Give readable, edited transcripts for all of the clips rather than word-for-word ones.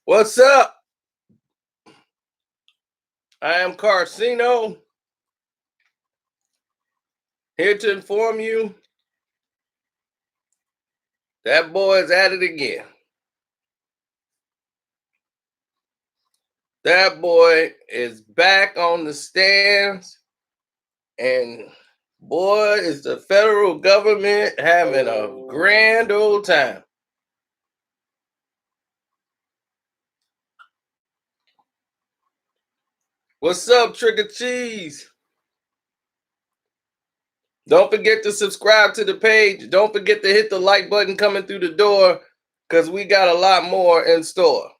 What's up? I am Carcino, here to inform you that boy is at it again. That boy is back on the stands, and boy, is the federal government having a grand old time. What's up, Trick or Cheese? Don't forget to subscribe to the page. Don't forget to hit the like button coming through the door, because we got a lot more in store.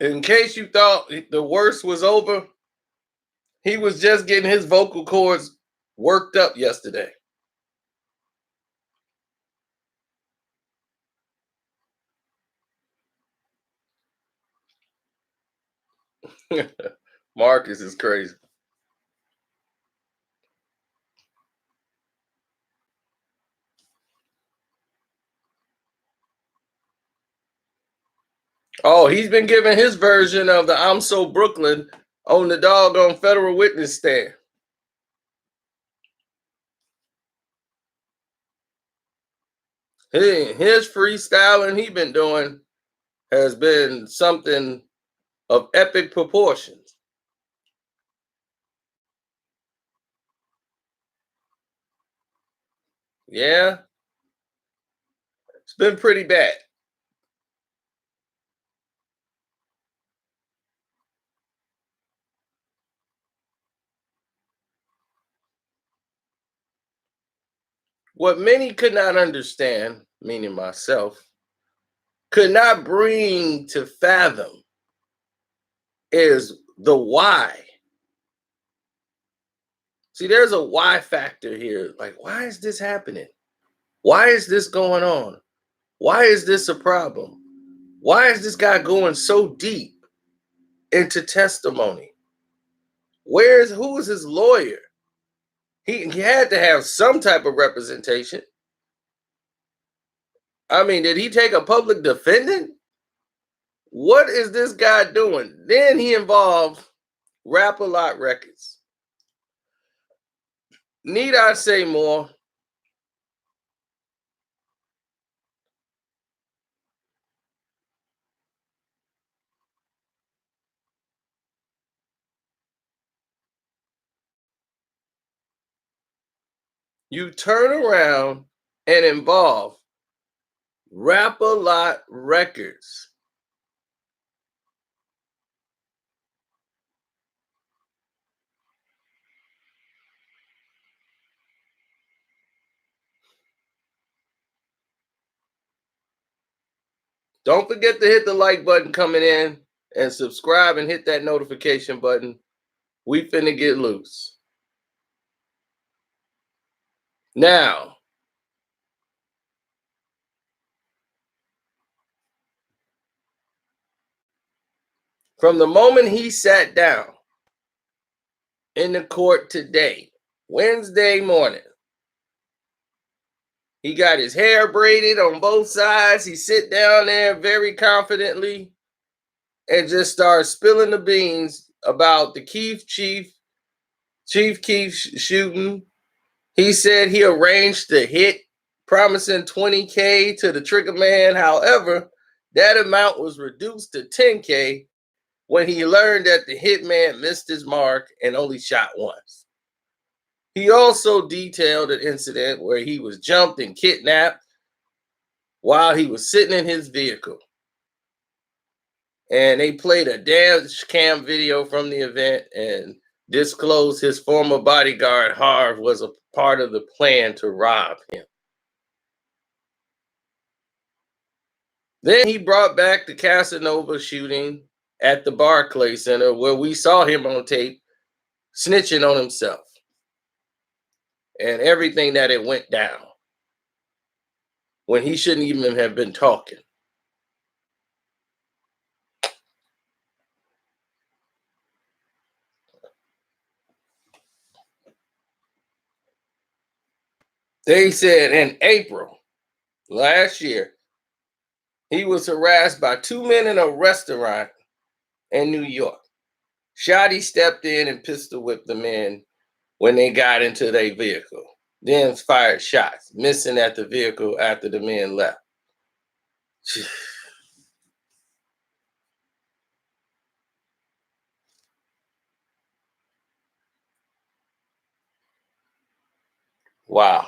In case you thought the worst was over, he was just getting his vocal cords worked up yesterday. Marcus is crazy. Oh, he's been giving his version of the I'm So Brooklyn on the doggone federal witness stand. His freestyling he been doing has been something of epic proportions. Yeah, it's been pretty bad. What many could not understand, meaning myself, could not bring to fathom is the why. See, there's a why factor here. Like, why is this happening? Why is this going on? Why is this a problem? Why is this guy going so deep into testimony? Who is his lawyer? He had to have some type of representation. I mean, did he take a public defendant? What is this guy doing? Then he involved Rap-A-Lot Records. Need I say more? You turn around and involve Rap-A-Lot Records. Don't forget to hit the like button coming in and subscribe and hit that notification button. We finna get loose. Now, from the moment he sat down in the court today, Wednesday morning, he got his hair braided on both sides. He sit down there very confidently and just started spilling the beans about the Chief Keef shooting. He said he arranged the hit, promising $20K to the trigger man. However, that amount was reduced to $10K when he learned that the hitman missed his mark and only shot once. He also detailed an incident where he was jumped and kidnapped while he was sitting in his vehicle. And they played a dash cam video from the event and disclosed his former bodyguard, Harv, was a part of the plan to rob him. Then he brought back the Casanova shooting at the Barclay Center, where we saw him on tape snitching on himself and everything that it went down when he shouldn't even have been talking. They said in April last year, he was harassed by two men in a restaurant in New York. Shotty stepped in and pistol whipped the men when they got into their vehicle, then fired shots, missing at the vehicle after the men left. Wow.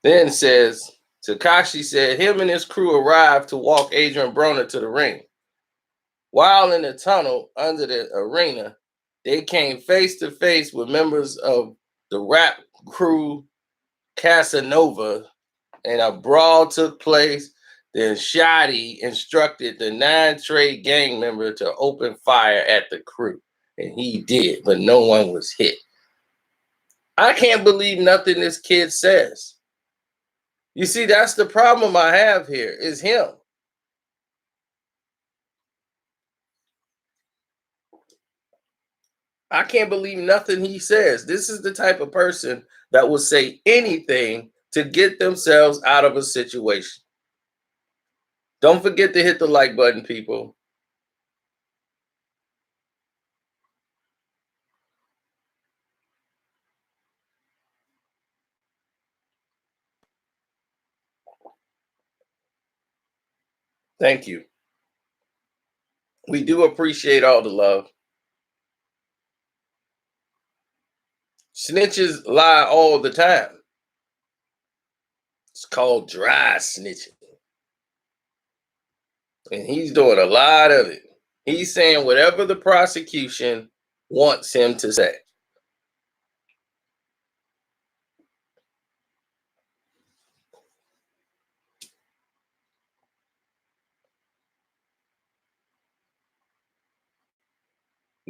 Then says, Tekashi said him and his crew arrived to walk Adrian Broner to the ring. While in the tunnel under the arena, they came face to face with members of the rap crew Casanova, and a brawl took place. Then Shotty instructed the 9 Trey gang member to open fire at the crew, and he did, but no one was hit. I can't believe nothing this kid says. You see, that's the problem I have here, is him. I can't believe nothing he says. This is the type of person that will say anything to get themselves out of a situation. Don't forget to hit the like button, people. Thank you. We do appreciate all the love. Snitches lie all the time. It's called dry snitching. And he's doing a lot of it. He's saying whatever the prosecution wants him to say.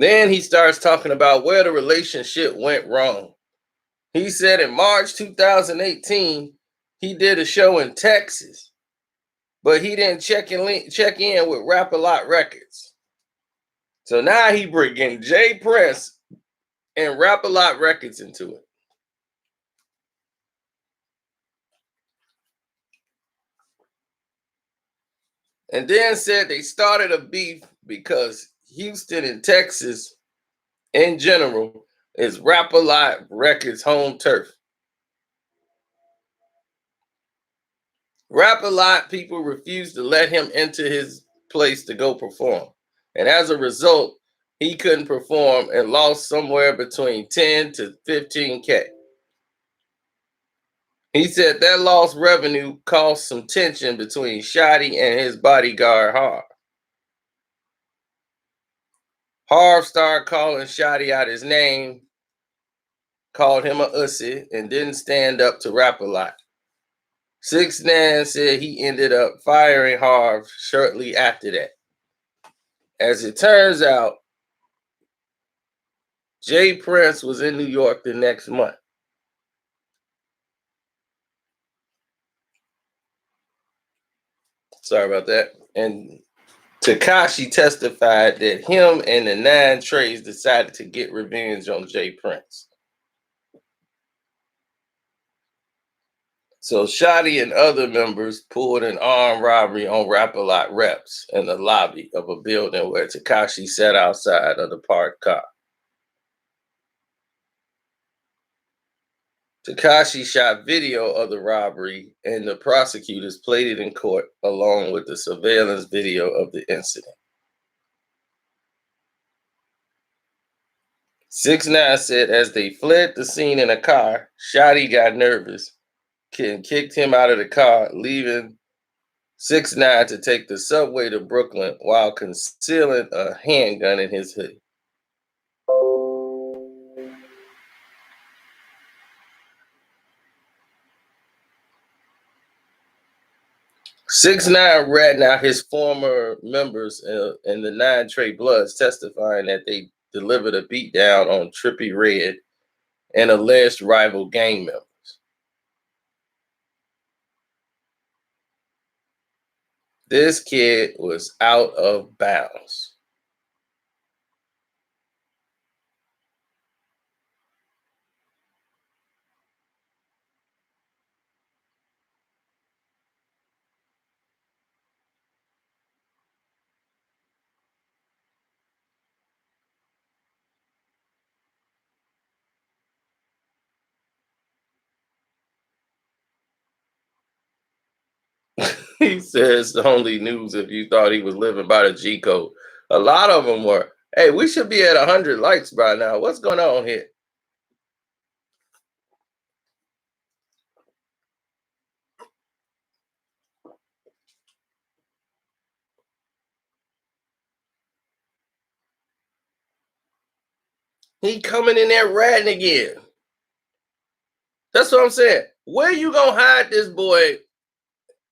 Then he starts talking about where the relationship went wrong. He said in March 2018, he did a show in Texas, but he didn't check in with Rap-A-Lot Records. So now he bringing Jay Prince and Rap-A-Lot Records into it. And then said they started a beef because Houston and Texas in general is Rap-A-Lot Records' home turf. Rap-A-Lot people refused to let him into his place to go perform. And as a result, he couldn't perform and lost somewhere between 10 to 15K. He said that lost revenue caused some tension between Shotty and his bodyguard Harv. Harv started calling Shotty out his name, called him a ussy, and didn't stand up to Rap-A-Lot. 6ix9ine said he ended up firing Harv shortly after that. As it turns out, Jay Prince was in New York the next month. Sorry about that. And Tekashi testified that him and the 9 Treys decided to get revenge on Jay Prince. So Shotty and other members pulled an armed robbery on Rap-A-Lot reps in the lobby of a building where Tekashi sat outside of the parked car. Tekashi shot video of the robbery, and the prosecutors played it in court along with the surveillance video of the incident. 6ix9ine said as they fled the scene in a car, Shotty got nervous and kicked him out of the car, leaving 6ix9ine to take the subway to Brooklyn while concealing a handgun in his hoodie. 6ix9ine ratting out his former members in the 9 Trey Bloods, testifying that they delivered a beatdown on Trippie Redd and alleged rival gang members. This kid was out of bounds. He says the only news if you thought he was living by the G code. A lot of them were. Hey, we should be at 100 likes by now. What's going on here? He coming in there ratting again. That's what I'm saying. Where you gonna hide this boy?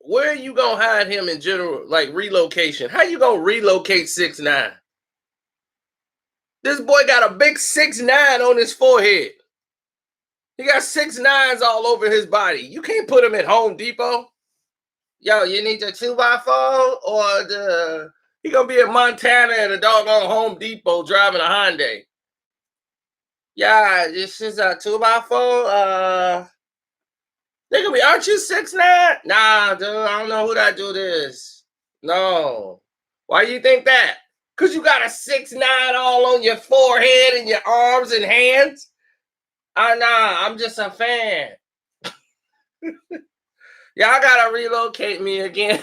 Where you gonna hide him in general? Like relocation? How you gonna relocate 6ix9ine? This boy got a big 6ix9ine on his forehead. He got 6ix9ines all over his body. You can't put him at Home Depot. Yo, you need the 2x4 or the. He gonna be in Montana at a doggone Home Depot driving a Hyundai. Yeah, this is a 2x4. They gonna be, aren't you 6ix9ine? Nah, dude, I don't know who that dude is. No. Why you think that? Cause you got a 6ix9ine all on your forehead and your arms and hands? Nah, I'm just a fan. Y'all gotta relocate me again.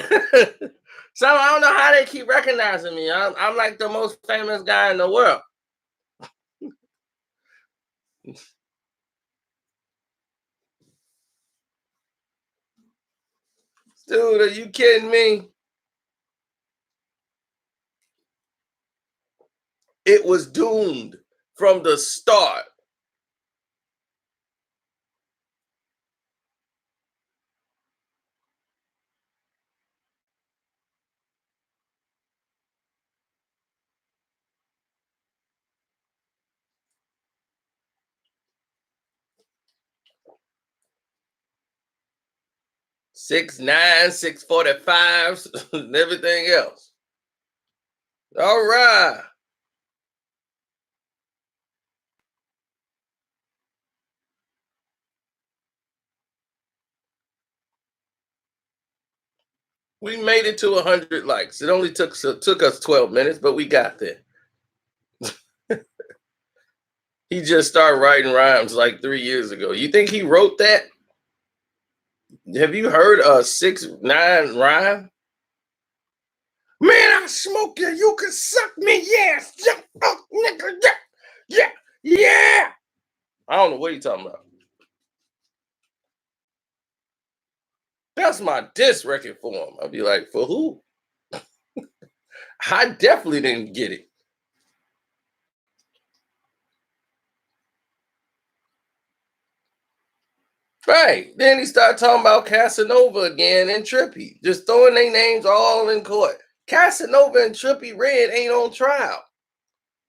So I don't know how they keep recognizing me. I'm like the most famous guy in the world. Dude, are you kidding me? It was doomed from the start. 6'9", 645s, and everything else. All right. We made it to 100 likes. It only took us 12 minutes, but we got there. He just started writing rhymes like 3 years ago. You think he wrote that? Have you heard a 6ix9ine rhyme? Man, I smoke you. You can suck me. Yes. Yeah. Oh, nigga. Yeah. Yeah. Yeah. I don't know what you talking about. That's my diss record for him. I'll be like, for who? I definitely didn't get it. Right. Then he started talking about Casanova again and Trippy, just throwing their names all in court. Casanova and Trippy Red ain't on trial.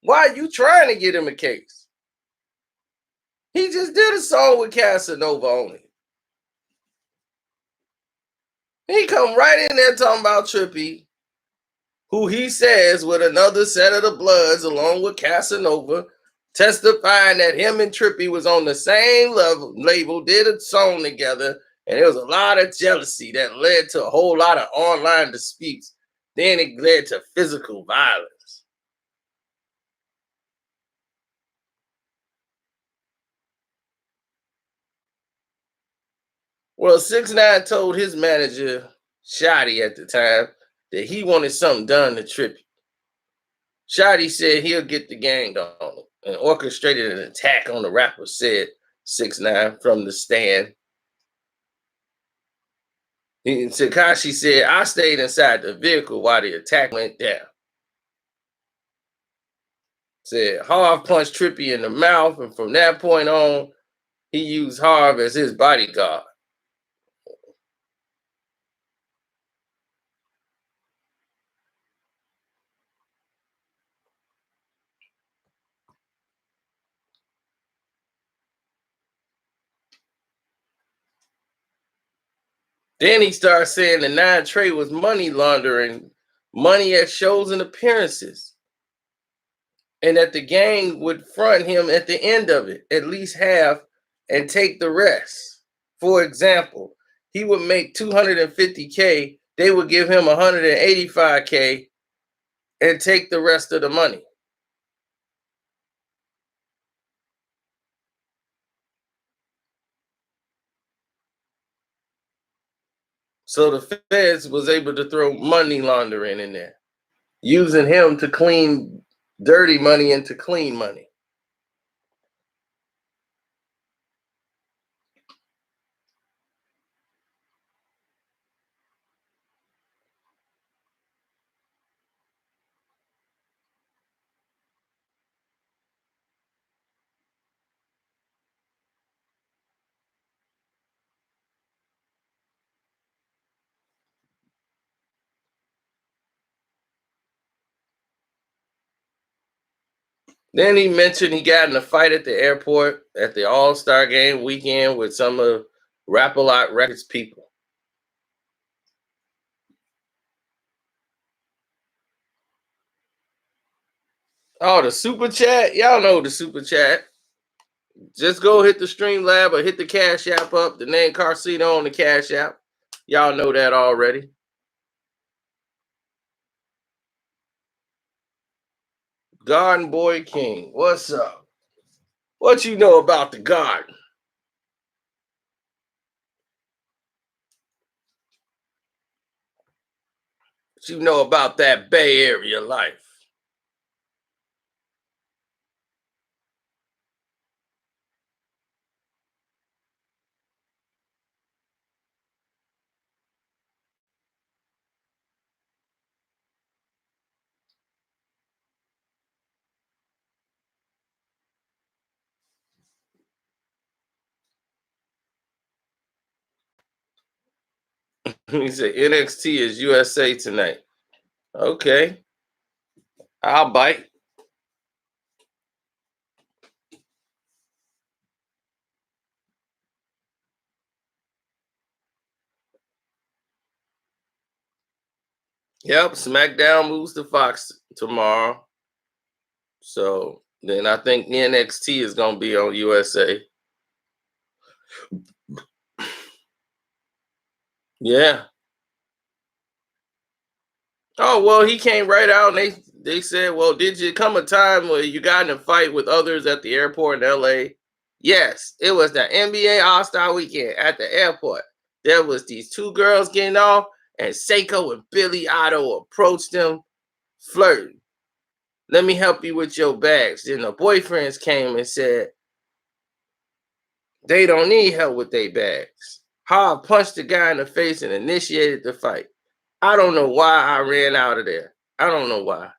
Why are you trying to get him a case? He just did a song with Casanova on it. He come right in there talking about Trippy, who he says with another set of the Bloods along with Casanova, testifying that him and Trippy was on the same label, did a song together, and there was a lot of jealousy that led to a whole lot of online disputes. Then it led to physical violence. Well, 6ix9ine told his manager, Shotty at the time, that he wanted something done to Trippy. Shotty said he'll get the gang on him and orchestrated an attack on the rapper, said 6ix9ine from the stand. Takashi said, I stayed inside the vehicle while the attack went down. Said Harv punched Trippy in the mouth, and from that point on, he used Harv as his bodyguard. Then he started saying the nine trade was money laundering, money at shows and appearances, and that the gang would front him at the end of it, at least half, and take the rest. For example, he would make 250K, they would give him 185K and take the rest of the money. So the feds was able to throw money laundering in there, using him to clean dirty money into clean money. Then he mentioned he got in a fight at the airport at the All-Star game weekend with some of Rap-A-Lot Records people. Oh, the super chat? Y'all know the super chat. Just go hit the Streamlab or hit the Cash App up. The name Carcino on the Cash App. Y'all know that already. Garden Boy King, what's up? What you know about the garden? What you know about that Bay Area life? He said NXT is USA tonight. Okay, I'll bite. Yep, SmackDown moves to Fox tomorrow. So then I think NXT is gonna be on USA. Yeah. Oh well, he came right out and they said, "Well, did you come a time where you got in a fight with others at the airport in LA?" Yes, it was the NBA All-Star weekend at the airport. There was these two girls getting off, and Seiko and Billy Otto approached them, flirting. Let me help you with your bags. Then the boyfriends came and said they don't need help with their bags. Hard punched the guy in the face and initiated the fight. I don't know why I ran out of there. I don't know why.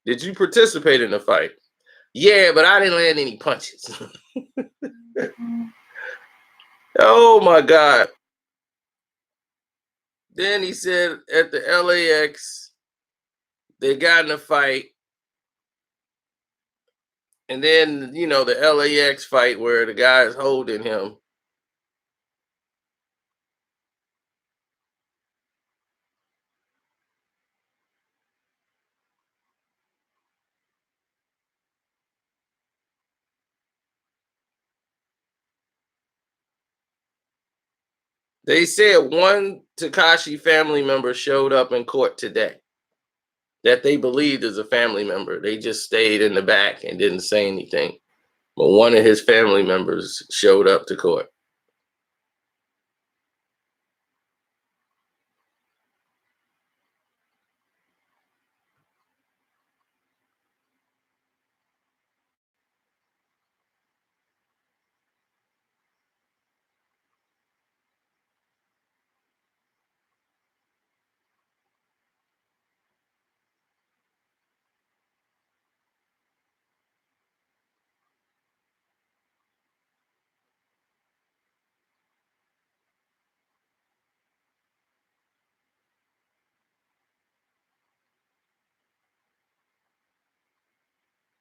Did you participate in the fight? Yeah, but I didn't land any punches. Oh my God. Then he said at the LAX, they got in a fight. And then, the LAX fight where the guy is holding him. They said one Takashi family member showed up in court today that they believed is a family member. They just stayed in the back and didn't say anything. But one of his family members showed up to court.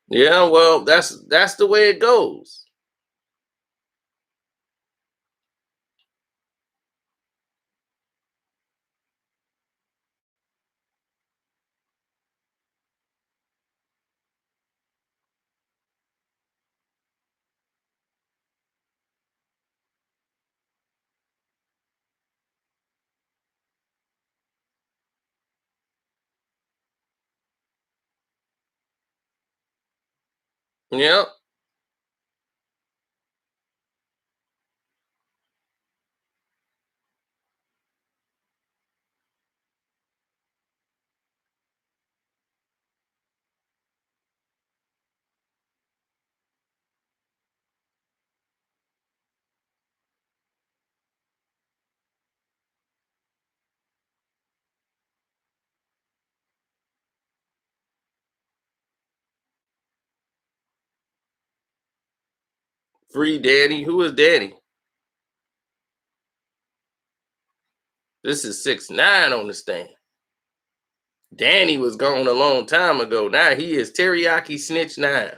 Yeah, well, that's the way it goes. Yep. Free Danny. Who is Danny? This is 6ix9ine on the stand. Danny was gone a long time ago. Now he is Teriyaki Snitch 9.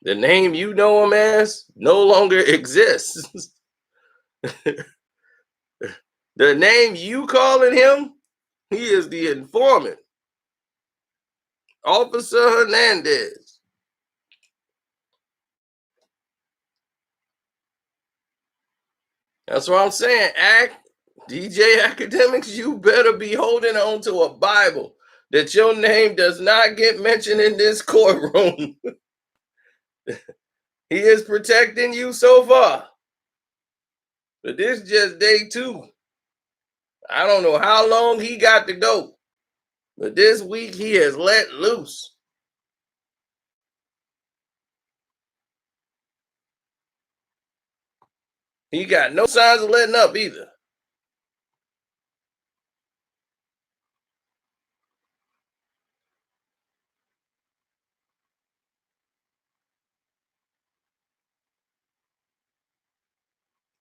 The name you know him as no longer exists. The name you calling him, he is the informant, Officer Hernandez. That's what I'm saying. DJ Academics, you better be holding on to a Bible that your name does not get mentioned in this courtroom. He is protecting you so far. But this is just day 2. I don't know how long he got to go. But this week he has let loose. He got no signs of letting up either.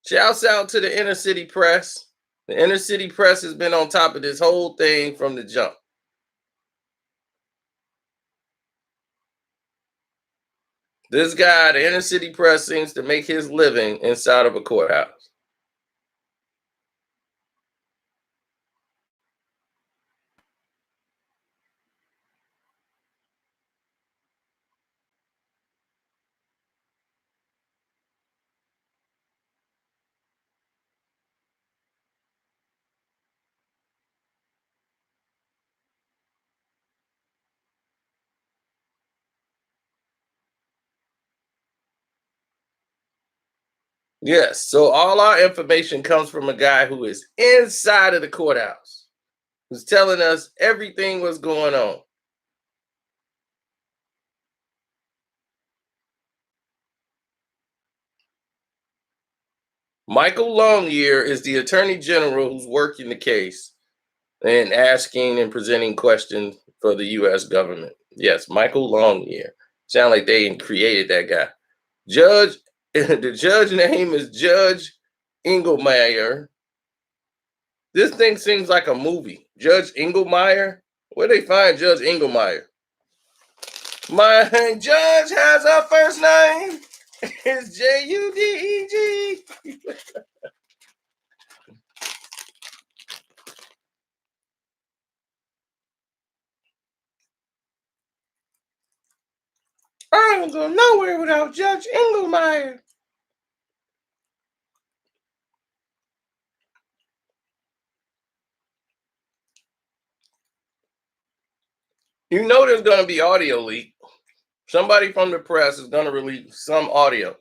Shouts out to the inner city press. The inner city press has been on top of this whole thing from the jump. This guy, the inner city press, seems to make his living inside of a courthouse. Yes, so all our information comes from a guy who is inside of the courthouse, who's telling us everything what's going on. Michael Longyear is the attorney general who's working the case and asking and presenting questions for the U.S. government. Yes, Michael Longyear. Sound like they created that guy. Judge, the judge name is Judge Engelmeyer. This thing seems like a movie. Judge Engelmeyer? Where they find Judge Engelmeyer? My judge has a first name. It's Judeg. I don't go nowhere without Judge Engelmeyer. You know there's going to be audio leak. Somebody from the press is going to release some audio.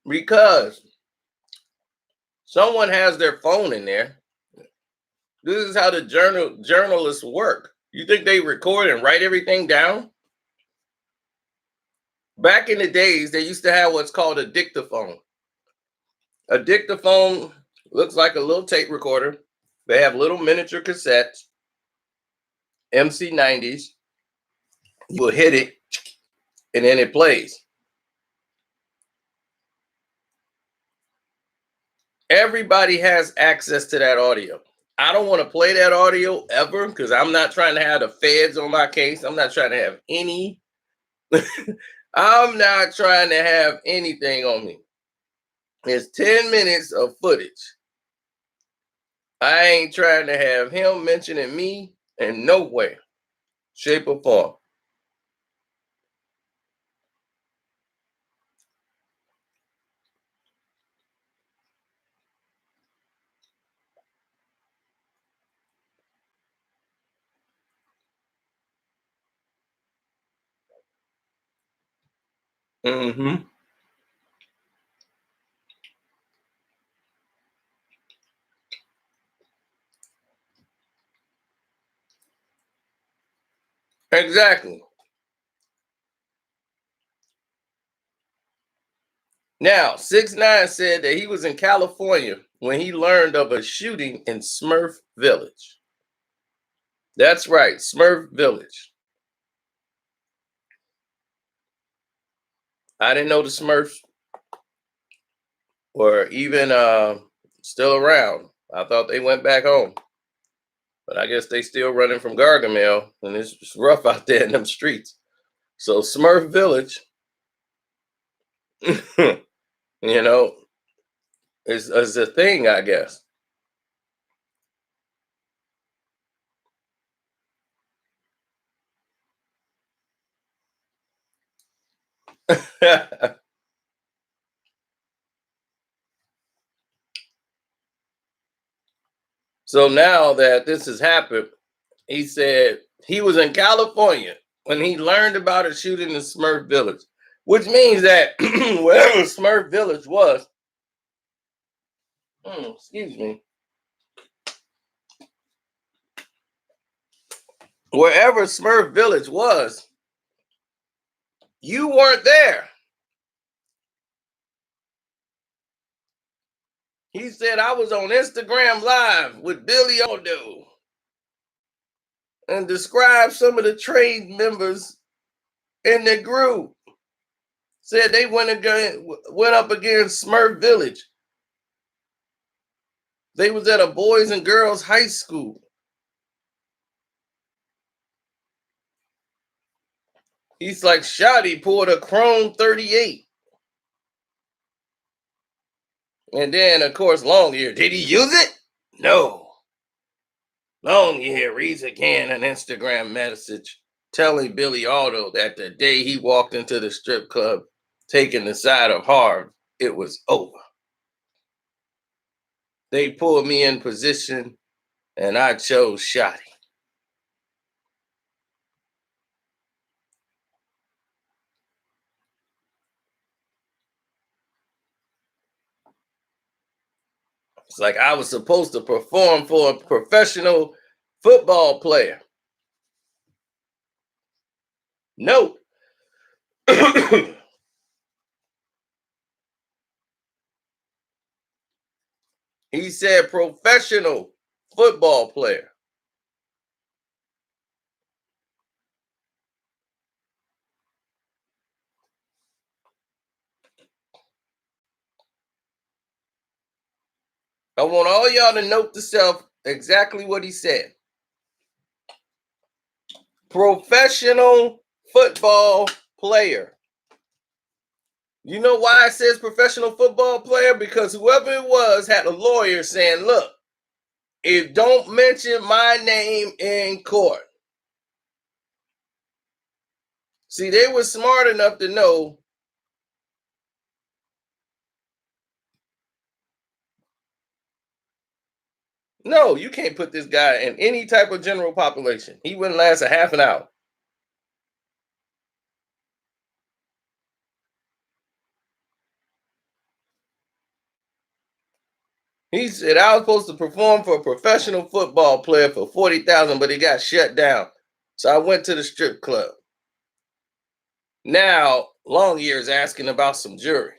Because someone has their phone in there. This is how the journalists work. You think they record and write everything down? Back in the days, they used to have what's called a dictaphone. A dictaphone looks like a little tape recorder. They have little miniature cassettes, MC90s. You will hit it, and then it plays. Everybody has access to that audio. I don't want to play that audio ever because I'm not trying to have the feds on my case. I'm not trying to have any. I'm not trying to have anything on me. It's 10 minutes of footage. I ain't trying to have him mentioning me in no way, shape, or form. Mm-hmm. Exactly. Now, 6ix9ine said that he was in California when he learned of a shooting in Smurf Village. That's right, Smurf Village. I didn't know the Smurfs were even still around. I thought they went back home, but I guess they still running from Gargamel, and it's rough out there in them streets. So Smurf Village, you know, is a thing, I guess. So now that this has happened, he said he was in California when he learned about a shooting in Smurf Village, which means that wherever Smurf Village was, excuse me, wherever Smurf Village was, you weren't there. He said, I was on Instagram Live with Billy Aldo and described some of the trade members in the group. Said they went up against Smurf Village. They was at a boys and girls high school. He's like, Shotty pulled a Chrome 38. And then, of course, Longyear, did he use it? No. Longyear reads again an Instagram message telling Billy Aldo that the day he walked into the strip club, taking the side of Harv, it was over. They pulled me in position, and I chose Shotty. It's like I was supposed to perform for a professional football player. Nope. He said professional football player. I want all y'all to note to self exactly what he said. Professional football player. You know why it says professional football player? Because whoever it was had a lawyer saying, look, if don't mention my name in court. See, they were smart enough to know. No, you can't put this guy in any type of general population. He wouldn't last a half an hour. He said I was supposed to perform for a professional football player for 40,000, but it got shut down. So I went to the strip club. Now, Longyear is asking about some jury.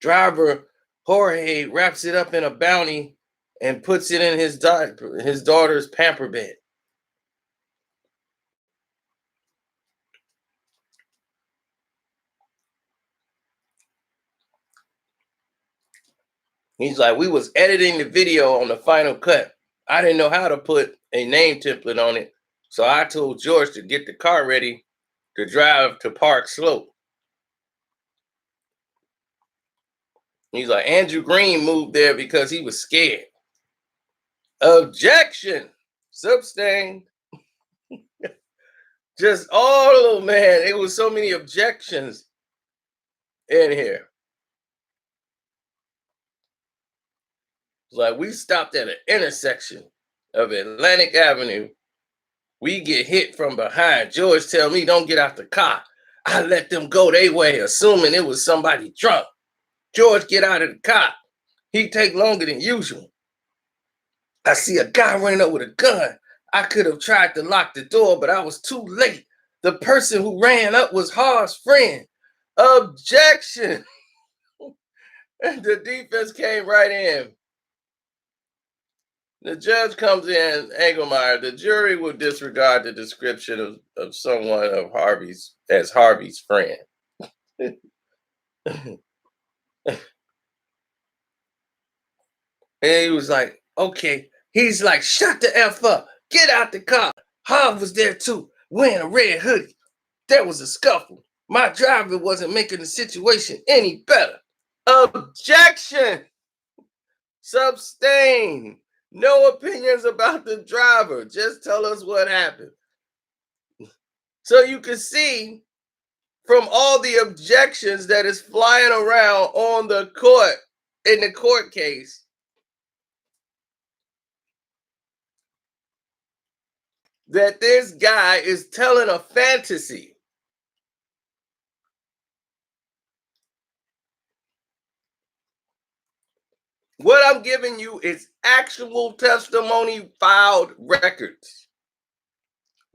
Driver Jorge wraps it up in a bounty and puts it in his daughter's pamper bed. He's like, we was editing the video on the final cut. I didn't know how to put a name template on it. So I told George to get the car ready to drive to Park Slope. He's like, Andrew Green moved there because he was scared. Objection. Substain. Just all, man, it was so many objections in here. It's like we stopped at an intersection of Atlantic Avenue We get hit from behind. George tell me don't get out the car. I let them go their way, assuming it was somebody drunk. George get out of the car. He take longer than usual. I see a guy running up with a gun. I could have tried to lock the door, but I was too late. The person who ran up was Harv's friend. Objection. The defense came right in. The judge comes in, Engelmeyer. The jury will disregard the description of someone of Harvey's as Harvey's friend. And he was like, okay. He's like, shut the F up. Get out the car. Harv was there too, wearing a red hoodie. There was a scuffle. My driver wasn't making the situation any better. Objection. Sustain. No opinions about the driver. Just tell us what happened. So you can see from all the objections that is flying around on the court in the court case that this guy is telling a fantasy. What I'm giving you is actual testimony filed records.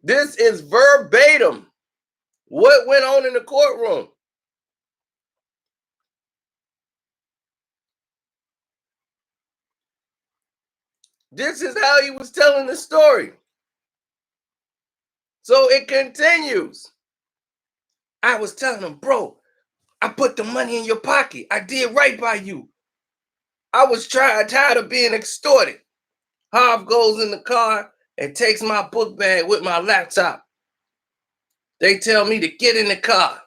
This is verbatim what went on in the courtroom. This is how he was telling the story. So it continues. I was telling him, bro, I put the money in your pocket. I did right by you. I was tired of being extorted. Harv goes in the car and takes my book bag with my laptop. They tell me to get in the car.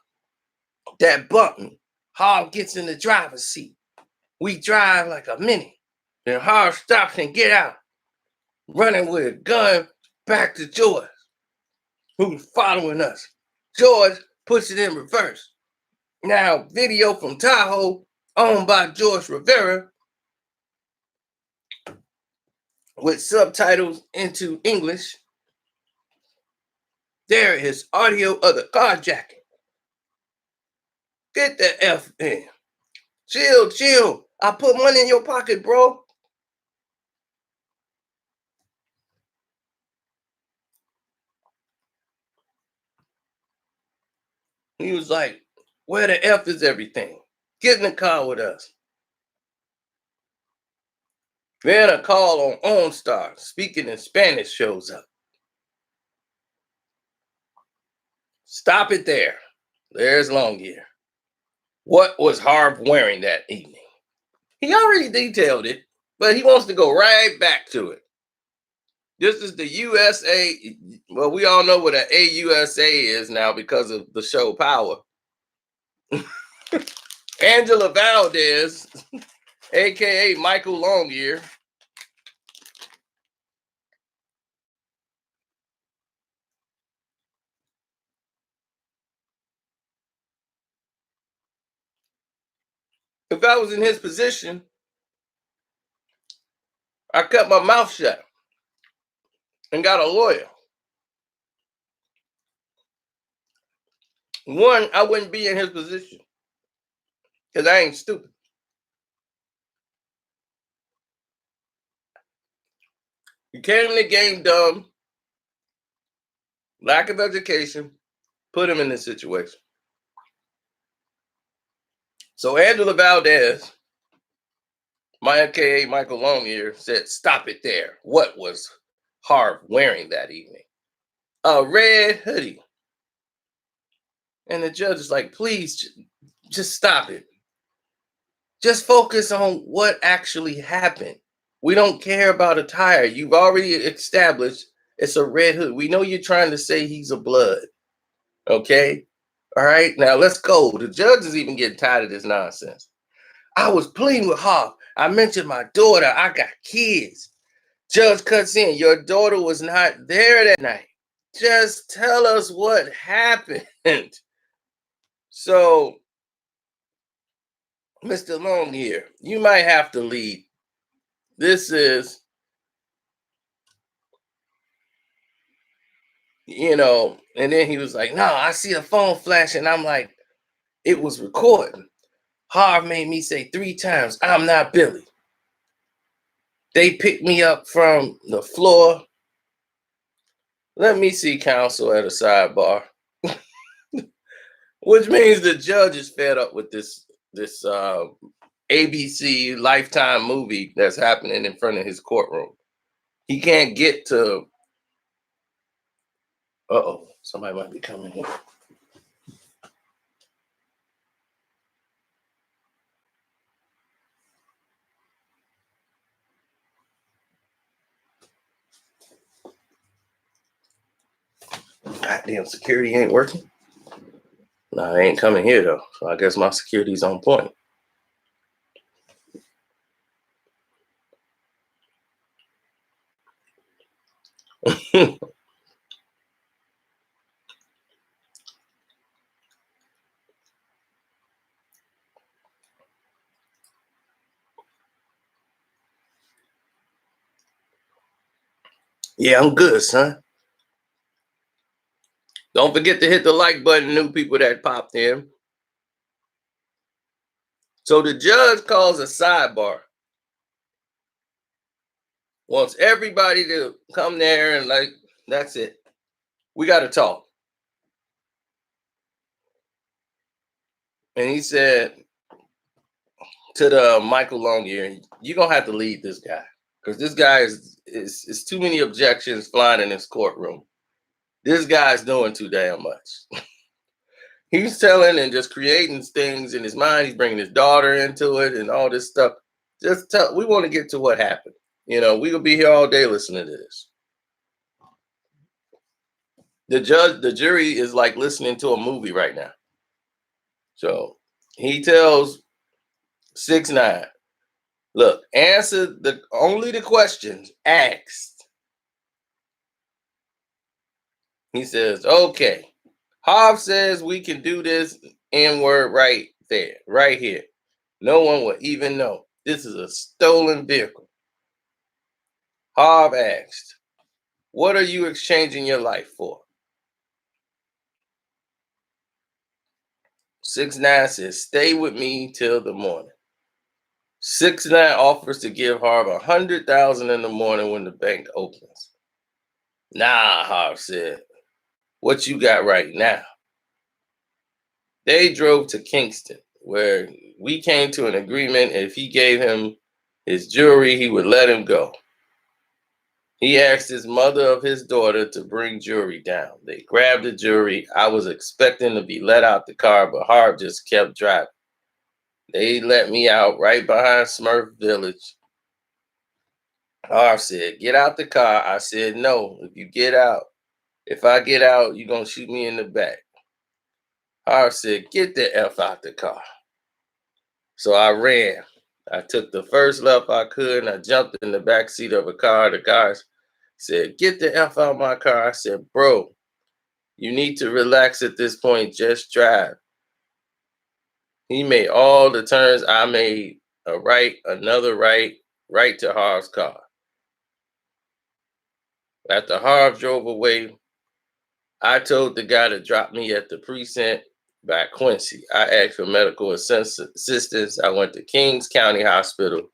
That bumped me. Harv gets in the driver's seat. We drive like a minute. Then Harv stops and get out, running with a gun back to George, who's following us. George puts it in reverse. Now, video from Tahoe, owned by George Rivera, with subtitles into English. There is audio of the carjacking. Get the F in. Chill. I put money in your pocket, bro. He was like, where the F is everything? Get in the car with us. Then a call on OnStar, speaking in Spanish, shows up. Stop it there. There's Longyear. What was Harv wearing that evening? He already detailed it, but he wants to go right back to it. This is the USA. Well, we all know what an AUSA is now because of the show Power. Angela Valdez, aka Michael Longyear. If I was in his position, I cut my mouth shut and got a lawyer. One, I wouldn't be in his position because I ain't stupid. He came in the game dumb, lack of education, put him in this situation. So Angela Valdez, my AKA Michael Longyear, said, stop it there. What was Harv wearing that evening? A red hoodie. And the judge is like, please, just stop it. Just focus on what actually happened. We don't care about attire. You've already established it's a red hood. We know you're trying to say he's a blood. Okay? All right, now let's go. The judge is even getting tired of this nonsense. I was pleading with Harv. I mentioned my daughter. I got kids. Judge cuts in. Your daughter was not there that night. Just tell us what happened. So, Mr. Longyear, you might have to lead. This is And then he was like, no, I see a phone flashing. I'm like, it was recording. Harv made me say 3 times, I'm not Billy. They picked me up from the floor. Let me see counsel at a sidebar. Which means the judge is fed up with this ABC Lifetime movie that's happening in front of his courtroom. He can't get to. Uh-oh, somebody might be coming here. Goddamn, security ain't working. No, they ain't coming here though. So I guess my security's on point. Yeah, I'm good, son. Don't forget to hit the like button, new people that popped in. So the judge calls a sidebar. Wants everybody to come there and that's it. We got to talk. And he said to the Michael Longyear, you're going to have to lead this guy. Because this guy is too many objections flying in this courtroom. This guy's doing too damn much. He's telling and just creating things in his mind. He's bringing his daughter into it and all this stuff. We want to get to what happened. We will be here all day listening to this. The jury is like listening to a movie right now. So he tells 6ix9ine, look, answer only the questions asked. He says, okay. Harv says we can do this N-word right there, right here. No one will even know. This is a stolen vehicle. Harv asked, what are you exchanging your life for? 6ix9ine says, stay with me till the morning. 6ix9ine offers to give Harv $100,000 in the morning when the bank opens. Nah, Harv said, what you got right now? They drove to Kingston, where we came to an agreement. If he gave him his jewelry, he would let him go. He asked his mother of his daughter to bring jewelry down. They grabbed the jewelry. I was expecting to be let out the car, but Harv just kept driving. They let me out right behind Smurf Village. Harv said, get out the car. I said, no, if I get out, you're going to shoot me in the back. Harv said, get the F out the car. So I ran. I took the first left I could, and I jumped in the back seat of a car. The guys said, get the F out of my car. I said, bro, you need to relax at this point. Just drive. He made all the turns. I made a right, another right to Harv's car. After Harv drove away, I told the guy to drop me at the precinct by Quincy. I asked for medical assistance. I went to Kings County Hospital.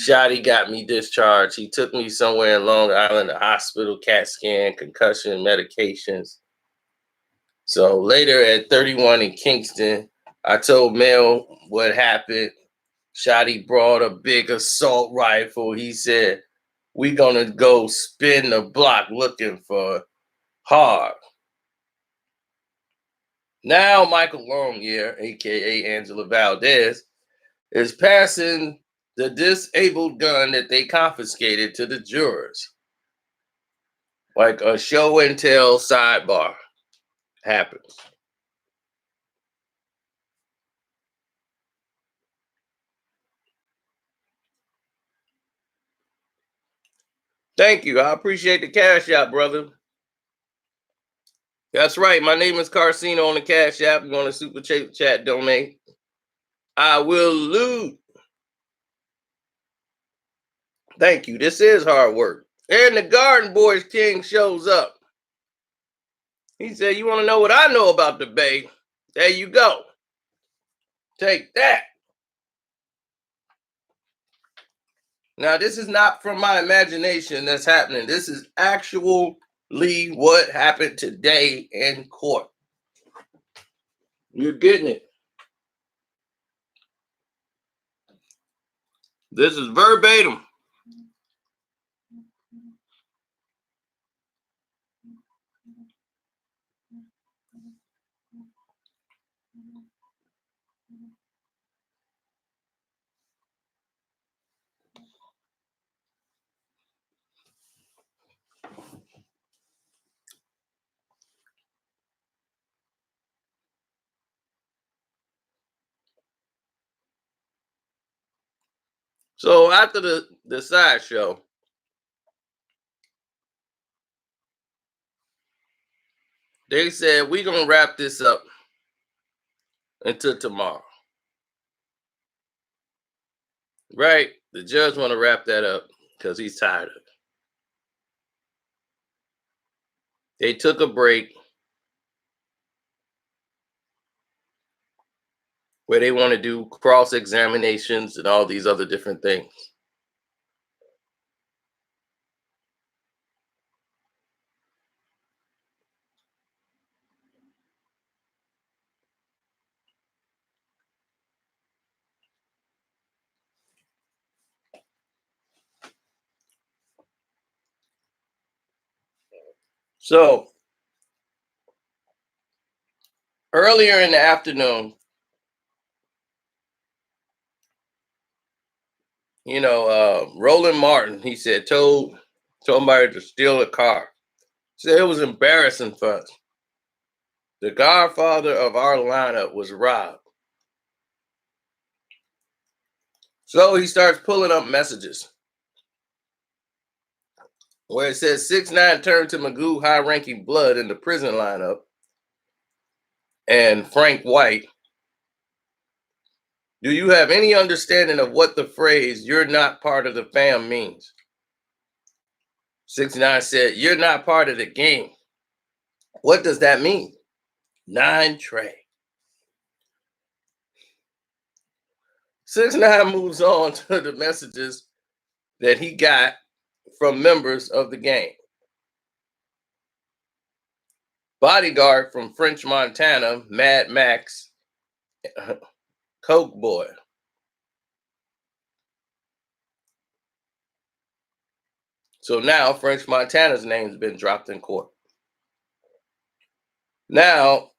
Shotty got me discharged. He took me somewhere in Long Island, a hospital, CAT scan, concussion, medications. So later at 31 in Kingston, I told Mel what happened. Shotty brought a big assault rifle. He said, we gonna go spin the block looking for Harv. Now Michael Longyear, aka Angela Valdez, is passing the disabled gun that they confiscated to the jurors. Like a show and tell sidebar happens. Thank you. I appreciate the cash app, brother. That's right. My name is Carcino on the cash app. You want to super chat donate? I will loot. Thank you. This is hard work. And the Garden Boys King shows up. He said, "You want to know what I know about the Bay? There you go. Take that." Now, this is not from my imagination that's happening. This is actually what happened today in court. You're getting it. This is verbatim. So after the sideshow, they said we're gonna wrap this up until tomorrow. Right? The judge want to wrap that up because he's tired of it. They took a break where they want to do cross examinations and all these other different things. So earlier in the afternoon, Roland Martin, he said, told somebody to steal a car. He said it was embarrassing for us. The godfather of our lineup was robbed. So he starts pulling up messages where it says 6ix9ine turned to Magoo high-ranking blood in the prison lineup and Frank White. Do you have any understanding of what the phrase "you're not part of the fam" means? 6ix9ine said, "You're not part of the game." What does that mean? Nine Trey. 6ix9ine moves on to the messages that he got from members of the gang. Bodyguard from French Montana, Mad Max, Coke Boy. So now French Montana's name's been dropped in court. Now,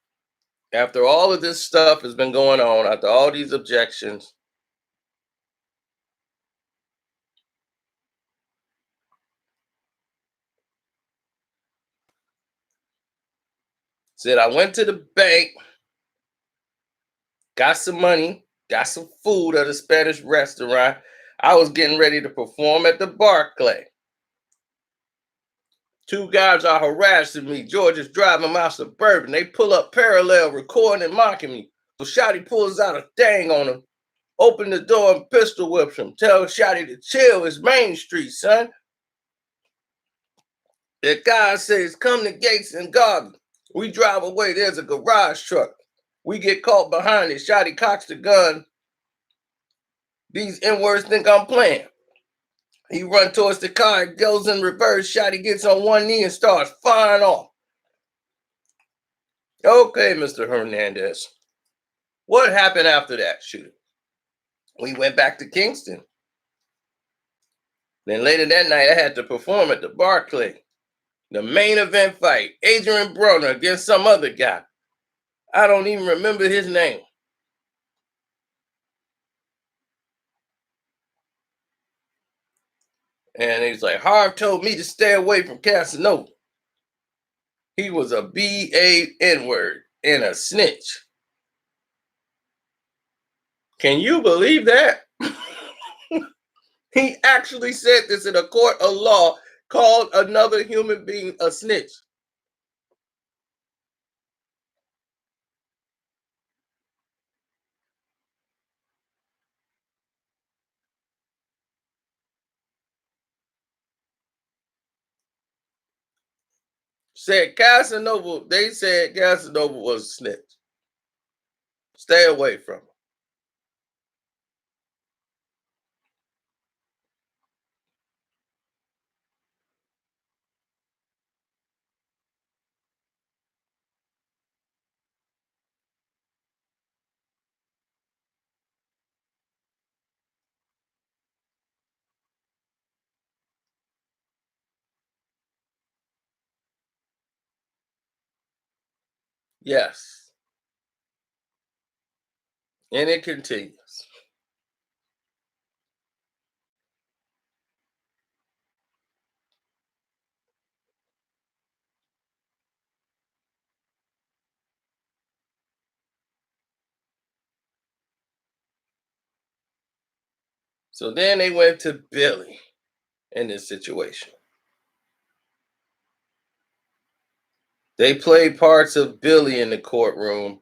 after all of this stuff has been going on, after all these objections, said I went to the bank, got some money, got some food at a Spanish restaurant. I was getting ready to perform at the Barclay. Two guys are harassing me. George is driving my Suburban. They pull up parallel, recording and mocking me. So Shotty pulls out a thing on him, open the door and pistol whips him. Tell Shotty to chill. It's Main Street, son. The guy says, "Come to Gates and Garden." We drive away. There's a garage truck. We get caught behind it. Shotty cocks the gun. These N-words think I'm playing. He run towards the car, goes in reverse. Shotty gets on one knee and starts firing off. Okay, Mr. Hernandez. What happened after that shooting? We went back to Kingston. Then later that night, I had to perform at the Barclay. The main event fight, Adrian Broner against some other guy. I don't even remember his name. And he's like, Harv told me to stay away from Casanova. He was a B-A-N-word and a snitch. Can you believe that? He actually said this in a court of law, called another human being a snitch. Said Casanova, they said Casanova was a snitch. Stay away from him. Yes. And it continues. So then they went to Billy in this situation. They played parts of Billy in the courtroom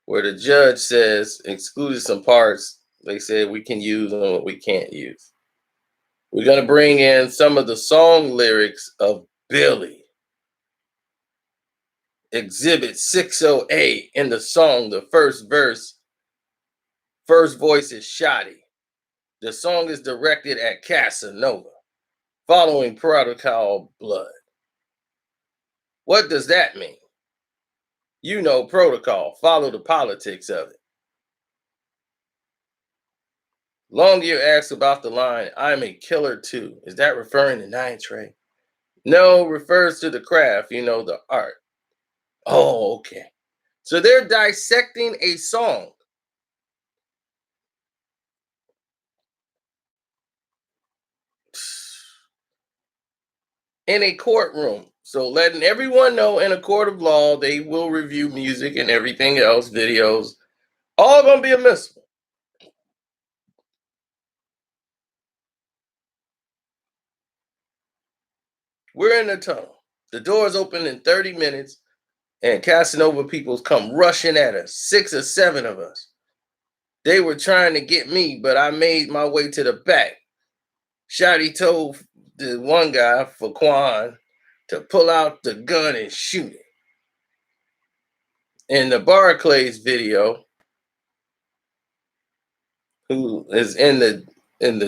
where the judge says, excluded some parts. They said we can use and what we can't use. We're going to bring in some of the song lyrics of Billy. Exhibit 608 in the song, the first verse, first voice is shoddy. The song is directed at Casanova, following protocol blood. What does that mean? You know, protocol, follow the politics of it. Longyear asks about the line, I'm a killer too. Is that referring to Nine Trey? No, refers to the craft, the art. Oh, okay. So they're dissecting a song. In a courtroom. So letting everyone know in a court of law, they will review music and everything else, videos, all gonna be admissible. We're in the tunnel. The doors open in 30 minutes, and Casanova peoples come rushing at us, 6 or 7 of us. They were trying to get me, but I made my way to the back. Shotty told the one guy, for Quan, to pull out the gun and shoot it. In the Barclays video, who is in the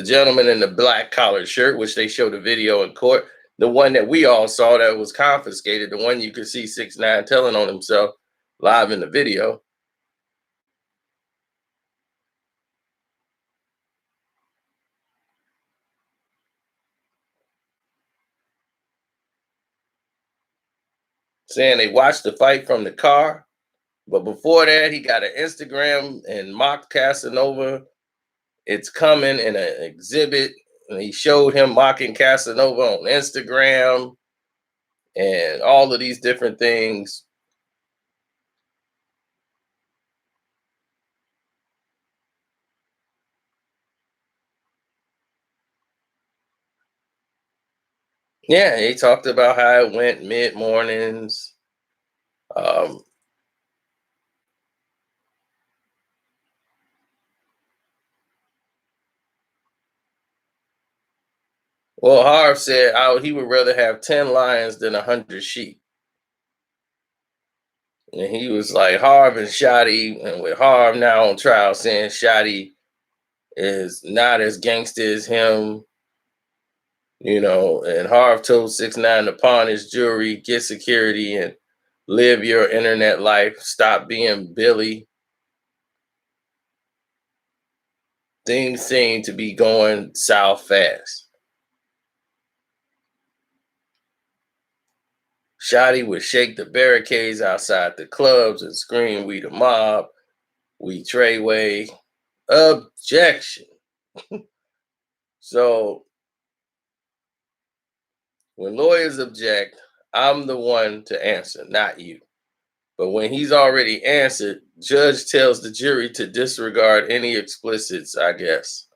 gentleman in the black collared shirt, which they showed the video in court, the one that we all saw that was confiscated, the one you could see 6ix9ine telling on himself live in the video. Saying they watched the fight from the car. But before that, he got an Instagram and mocked Casanova. It's coming in an exhibit. And he showed him mocking Casanova on Instagram and all of these different things. Yeah, he talked about how it went mid mornings. Um, well, Harv said he would rather have 10 lions than 100 sheep. And he was like, Harv and Shotty, and with Harv now on trial saying Shotty is not as gangster as him, and Harv told 6ix9ine to pawn his jewelry, get security, and live your internet life. Stop being Billy. Things seem to be going south fast. Shotty would shake the barricades outside the clubs and scream, we the mob, we Treyway. Objection. So when lawyers object, I'm the one to answer, not you. But when he's already answered, judge tells the jury to disregard any explicits, I guess.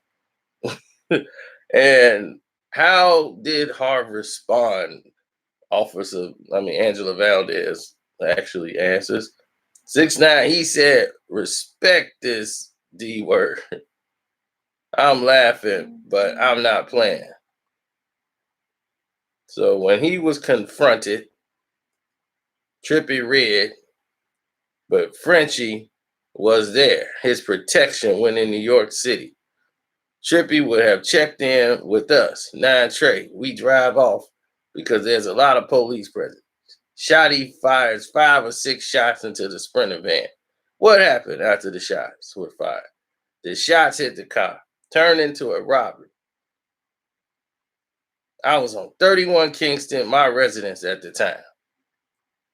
And how did Harv respond? Angela Valdez actually answers. 6ix9ine, he said, respect this D word. I'm laughing, but I'm not playing. So when he was confronted, Trippy red, but Frenchie was there. His protection when in New York City. Trippy would have checked in with us. 9 Trey, we drive off because there's a lot of police present. Shotty fires 5 or 6 shots into the Sprinter van. What happened after the shots were fired? The shots hit the car, turned into a robbery. I was on 31 Kingston, my residence at the time,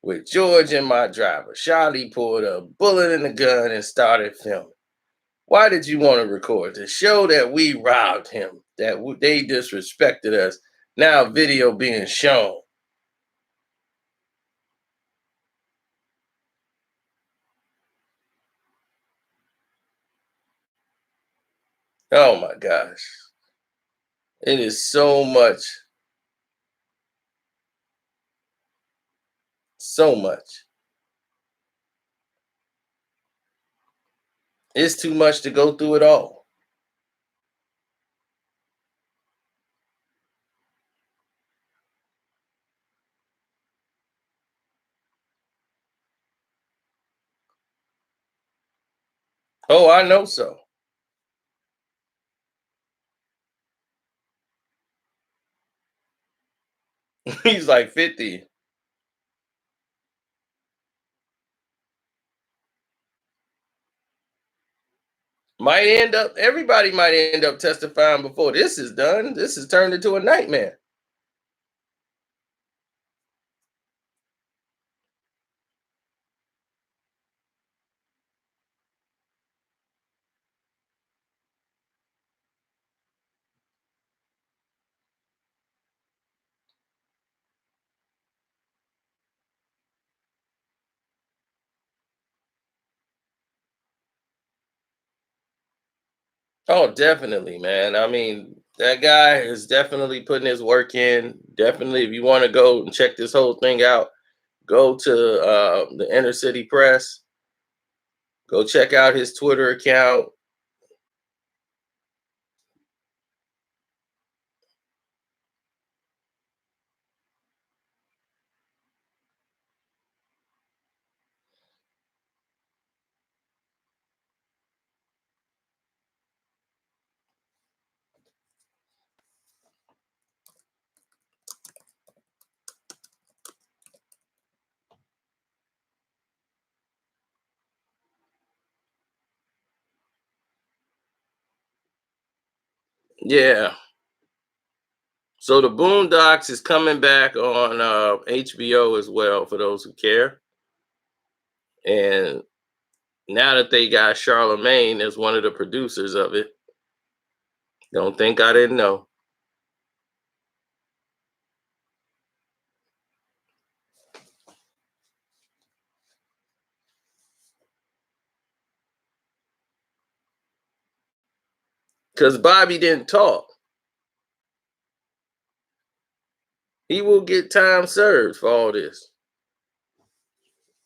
with George and my driver. Shotty pulled a bullet in the gun and started filming. Why did you want to record? To show that we robbed him, that they disrespected us. Now video being shown. Oh my gosh. It is so much. So much. It's too much to go through it all. Oh, I know so. He's like 50. Everybody might end up testifying before this is done. This is turned into a nightmare. Oh, definitely, man. I mean, that guy is definitely putting his work in. Definitely, if you want to go and check this whole thing out, go to the Inner City Press. Go check out his Twitter account. Yeah. So the Boondocks is coming back on HBO as well for those who care. And now that they got Charlemagne as one of the producers of it, don't think I didn't know. Because Bobby didn't talk. He will get time served for all this.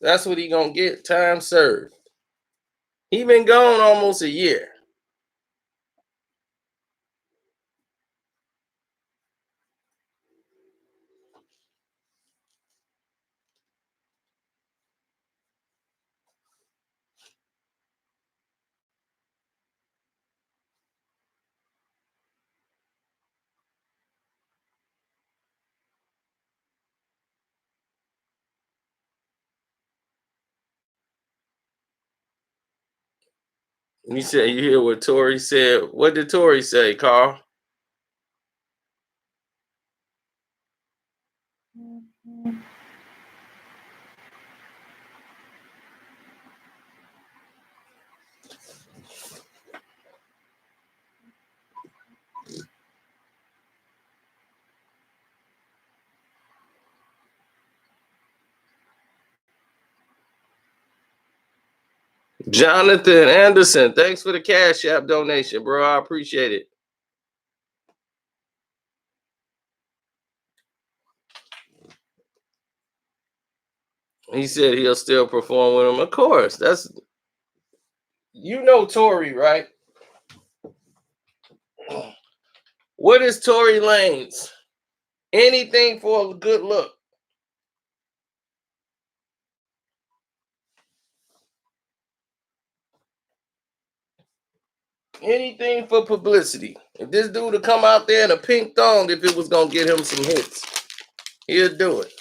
That's what he gonna get, time served. He been gone almost a year. You said you hear what Tori said. What did Tori say, Carl? Jonathan Anderson, thanks for the Cash App donation, bro. I appreciate it. He said he'll still perform with him. Of course, that's Tory, right? What is Tory Lanez? Anything for a good look. Anything for publicity. If this dude would come out there in a pink thong, if it was gonna get him some hits, he'll do it.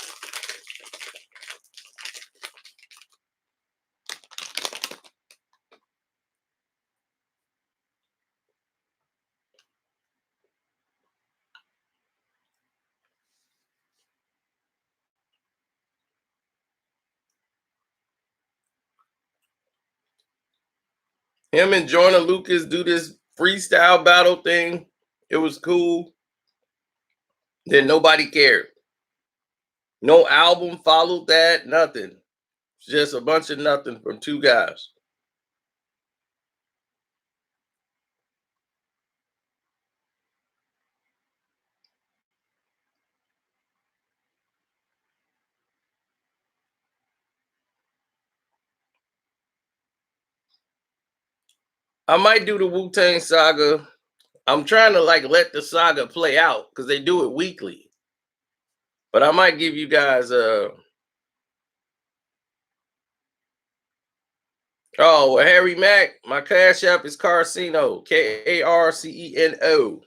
Him and Joyner Lucas do this freestyle battle thing. It was cool. Then nobody cared. No album followed that, nothing. Just a bunch of nothing from two guys. I might do the Wu-Tang Saga. I'm trying to like let the saga play out because they do it weekly. But I might give you guys oh, well, Harry Mack, my cash app is Carcino, Karceno.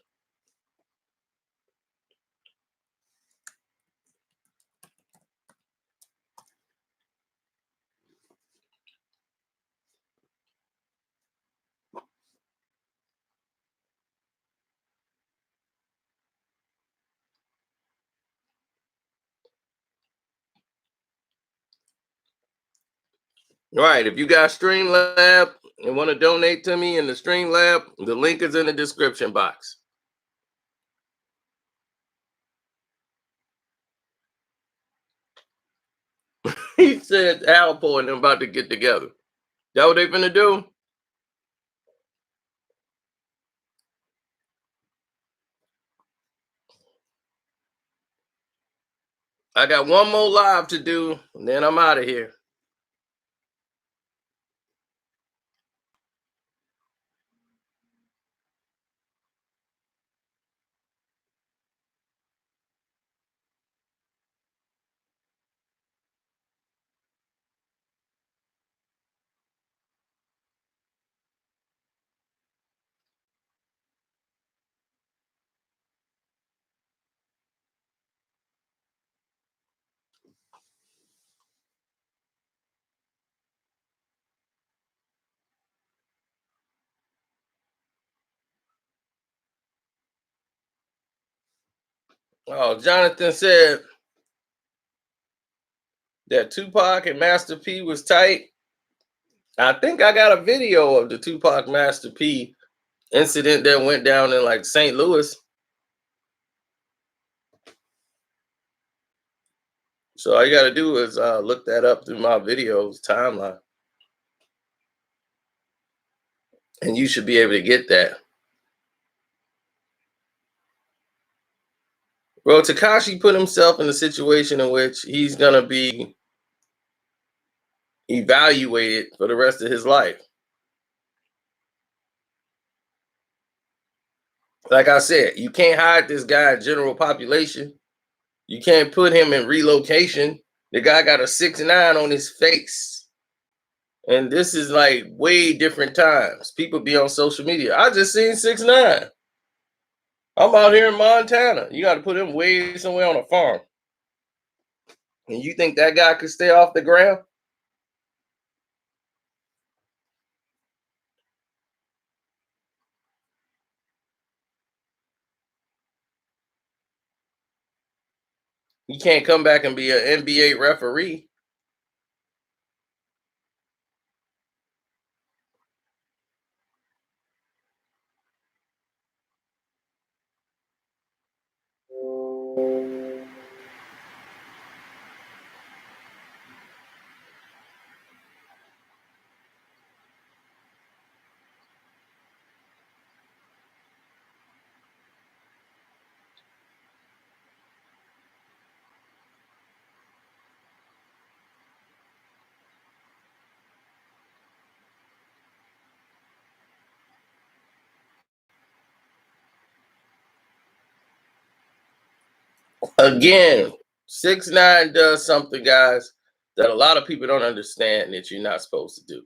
Right. If you got Streamlab and want to donate to me in the Streamlab, the link is in the description box. He said Alpo and them about to get together. That what they finna do? I got one more live to do, and then I'm out of here. Oh, Jonathan said that Tupac and Master P was tight. I think I got a video of the Tupac Master P incident that went down in like St. Louis. So all you got to do is look that up through my videos timeline, and you should be able to get that. Bro, Takashi put himself in a situation in which he's gonna be evaluated for the rest of his life. Like I said, you can't hide this guy in general population. You can't put him in relocation. The guy got a 6ix9ine on his face. And this is like way different times. People be on social media. I just seen 6ix9ine. I'm out here in Montana. You got to put him way somewhere on a farm. And you think that guy could stay off the ground? You can't come back and be an NBA referee. Again, 6ix9ine does something, guys, that a lot of people don't understand that you're not supposed to do.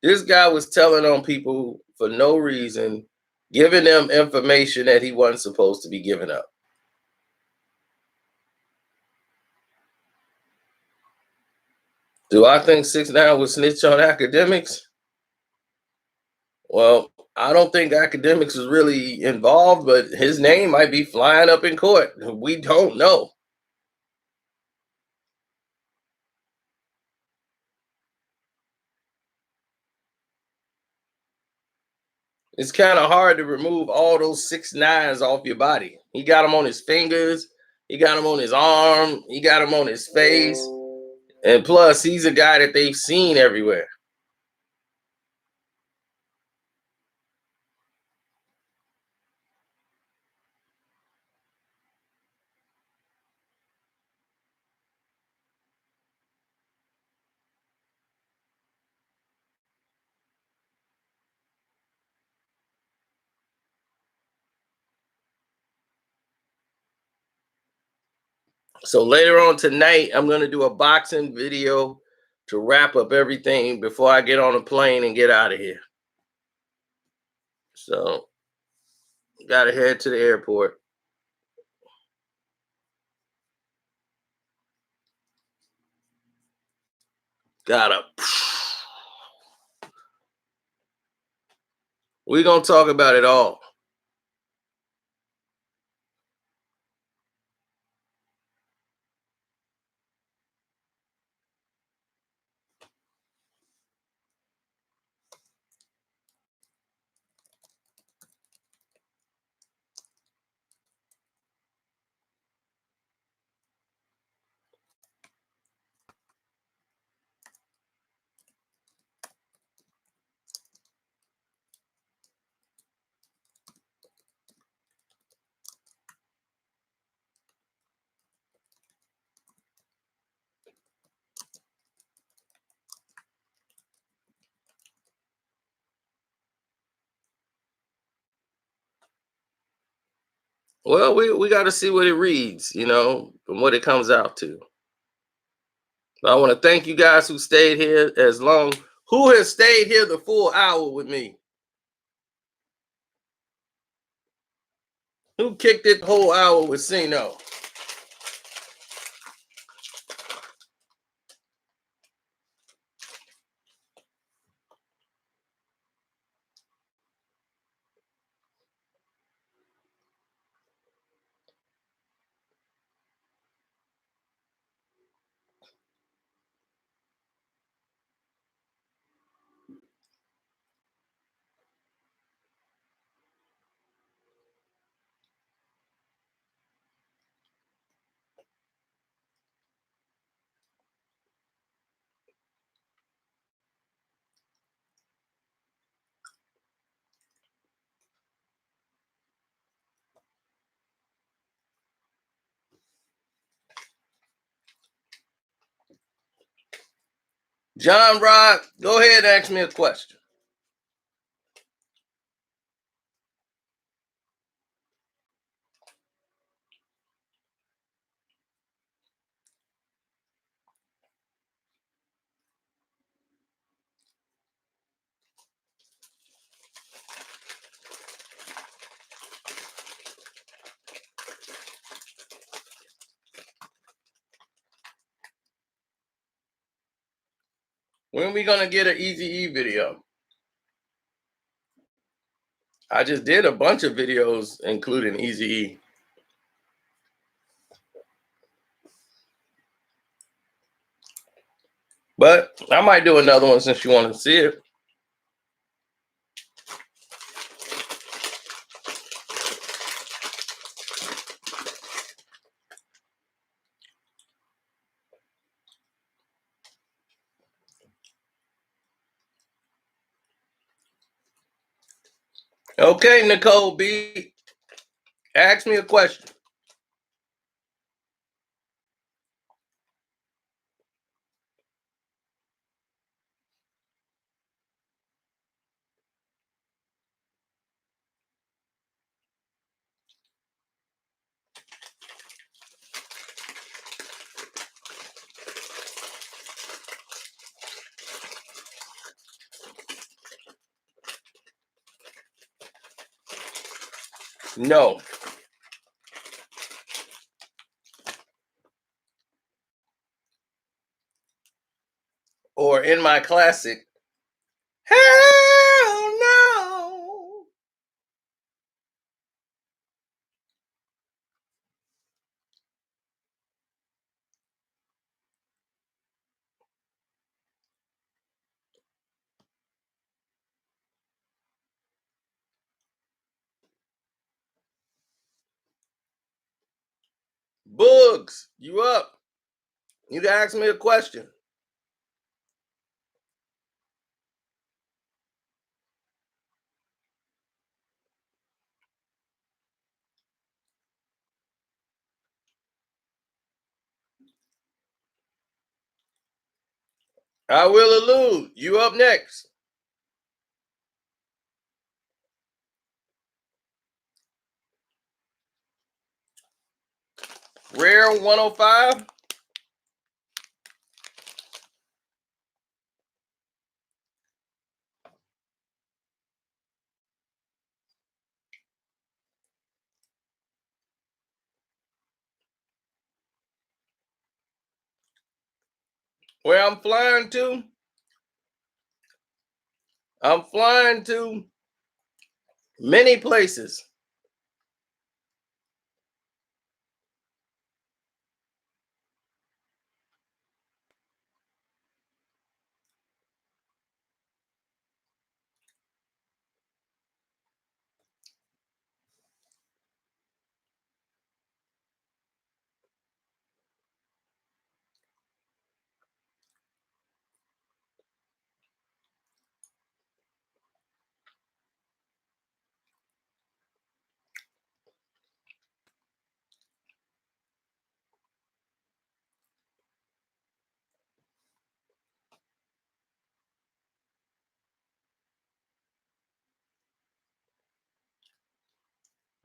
This guy was telling on people for no reason, giving them information that he wasn't supposed to be giving up. Do I think 6ix9ine would snitch on academics? Well, I don't think academics is really involved, but his name might be flying up in court. We don't know. It's kind of hard to remove all those 6ix9ines off your body. He got them on his fingers, he got them on his arm, he got them on his face. And plus, he's a guy that they've seen everywhere. So later on tonight, I'm going to do a boxing video to wrap up everything before I get on a plane and get out of here. So, got to head to the airport. Gotta. We're going to talk about it all. Well, we got to see what it reads, and what it comes out to. But I want to thank you guys who stayed here as long. Who has stayed here the full hour with me? Who kicked it the whole hour with Sino? John Rod, go ahead and ask me a question. When are we gonna get an Easy-E video? I just did a bunch of videos including Easy-E. But I might do another one since you want to see it. Okay, Nicole B, ask me a question. No. Or in my classic, hell no. Boogs, you up? You can ask me a question. I will allude. You up next. Rare 105. Where I'm flying to? I'm flying to many places.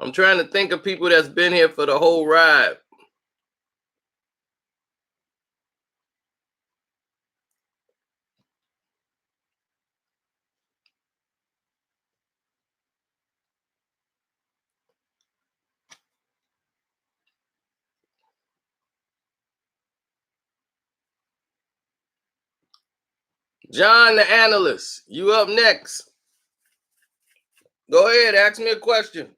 I'm trying to think of people that's been here for the whole ride. John the analyst, you up next. Go ahead, ask me a question.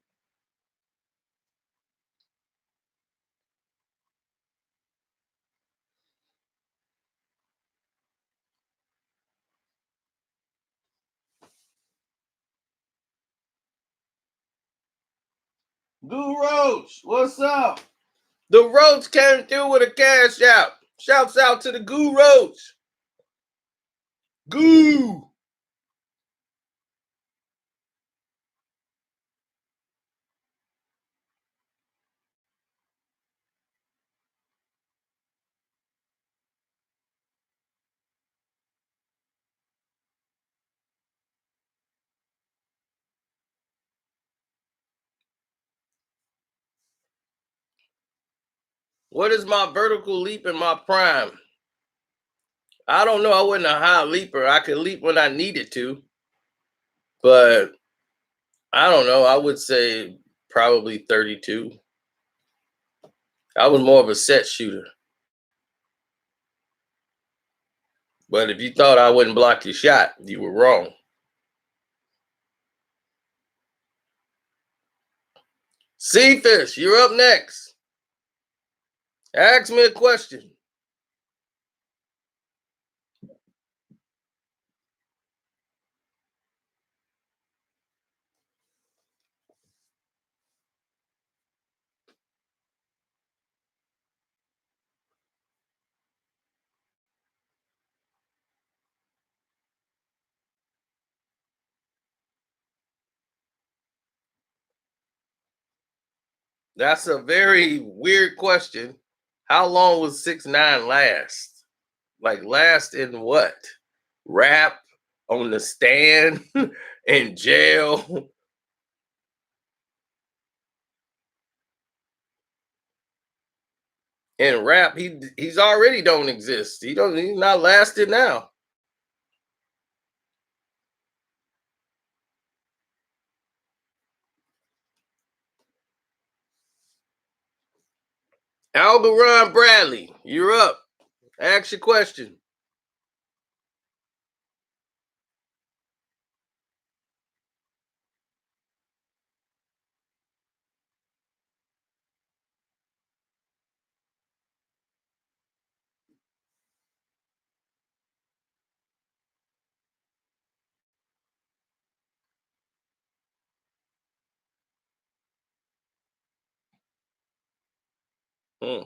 Goo Roach, what's up? The Roach came through with a cash out. Shouts out to the Goo Roach. Goo. What is my vertical leap in my prime? I don't know. I wasn't a high leaper. I could leap when I needed to, but I don't know. I would say probably 32. I was more of a set shooter. But if you thought I wouldn't block your shot, you were wrong. Seafish, you're up next. Ask me a question. That's a very weird question. How long was 6ix9ine last? Like last in what? Rap, on the stand, in jail. In rap, he's already don't exist. He's not lasted now. Algaron Bradley, you're up. Ask your question. Hmm.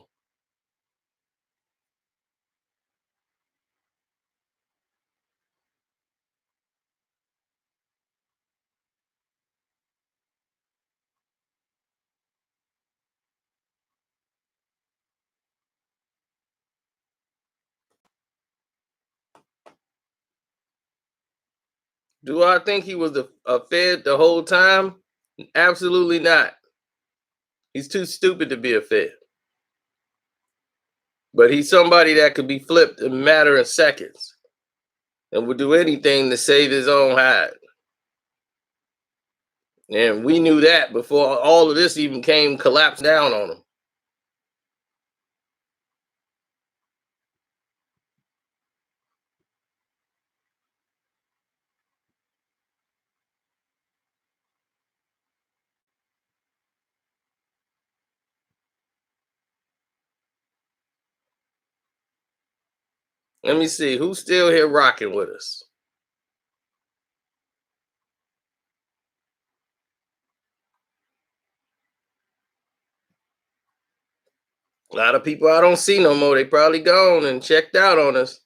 Do I think he was a Fed the whole time? Absolutely not. He's too stupid to be a Fed. But he's somebody that could be flipped in a matter of seconds and would do anything to save his own hide. And we knew that before all of this even came collapsed down on him. Let me see who's still here rocking with us. A lot of people I don't see no more. They probably gone and checked out on us.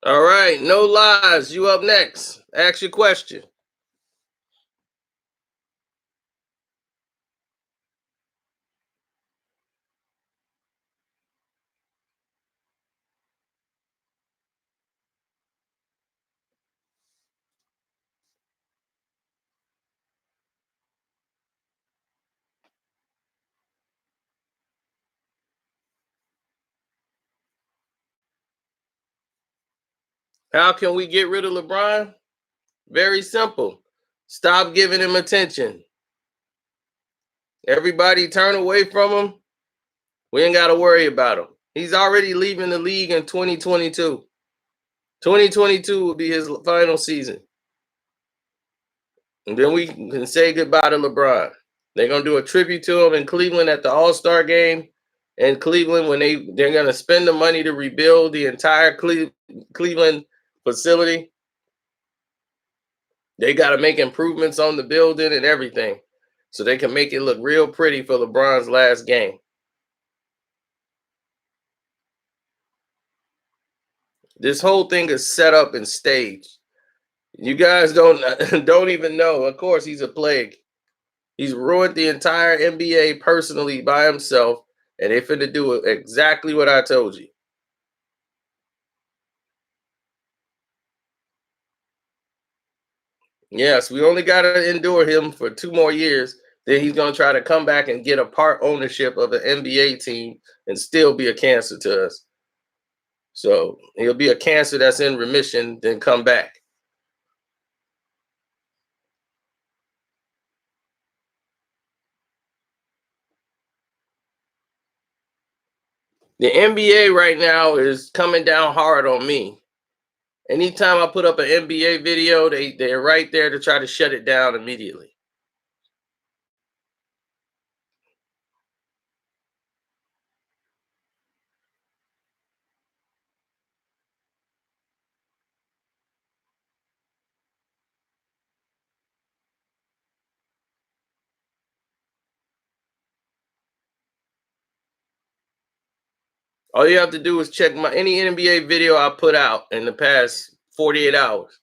All right, no lies. You up next. Ask your question. How can we get rid of LeBron? Very simple. Stop giving him attention. Everybody turn away from him. We ain't got to worry about him. He's already leaving the league in 2022. 2022 will be his final season. And then we can say goodbye to LeBron. They're going to do a tribute to him in Cleveland at the All-Star game in Cleveland when they're going to spend the money to rebuild the entire Cleveland facility. They got to make improvements on the building and everything so they can make it look real pretty for LeBron's last game. This whole thing is set up and staged. You guys don't even know. Of course, he's a plague. He's ruined the entire NBA personally by himself, and they're finna do exactly what I told you. Yes, we only got to endure him for 2 more years. Then he's going to try to come back and get a part ownership of an NBA team and still be a cancer to us. So he'll be a cancer that's in remission, then come back. The NBA right now is coming down hard on me. Anytime I put up an NBA video, they're right there to try to shut it down immediately. All you have to do is check any NBA video I put out in the past 48 hours.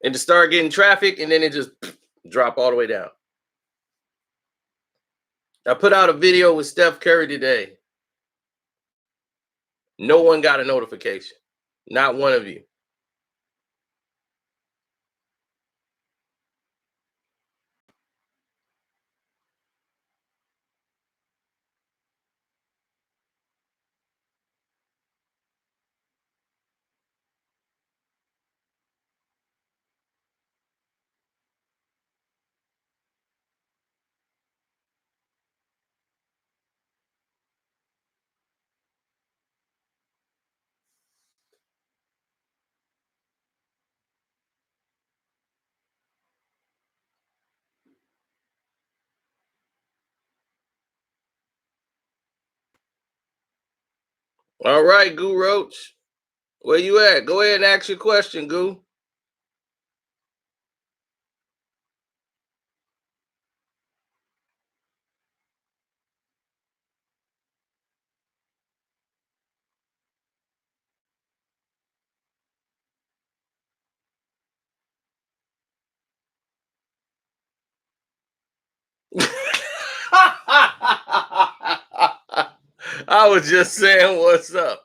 And to start getting traffic, and then it just drop all the way down. I put out a video with Steph Curry today. No one got a notification. Not one of you. All right, Goo Roach. Where you at? Go ahead and ask your question, Goo. I was just saying what's up.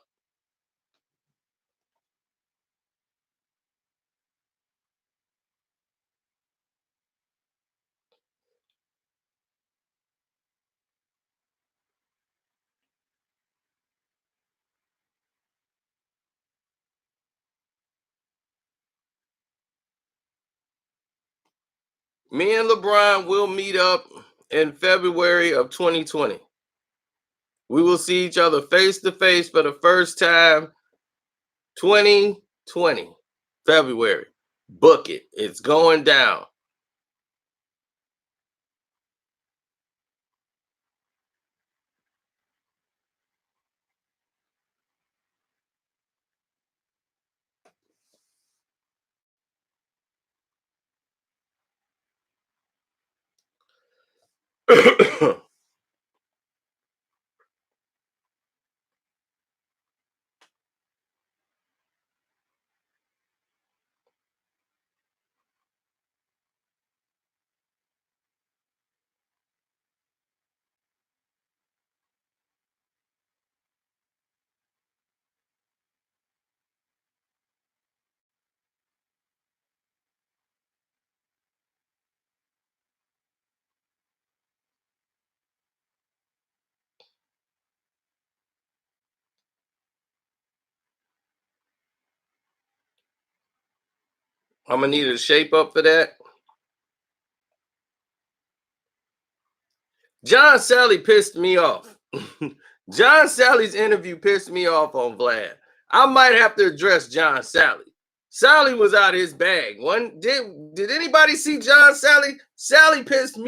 Me and LeBron will meet up in February of 2020. We will see each other face to face for the first time 2020, February. Book it. It's going down. I'm gonna need a shape up for that. John Sally pissed me off. John Sally's interview pissed me off on Vlad. I might have to address John Sally. Sally was out his bag. Did anybody see John Sally? Sally pissed me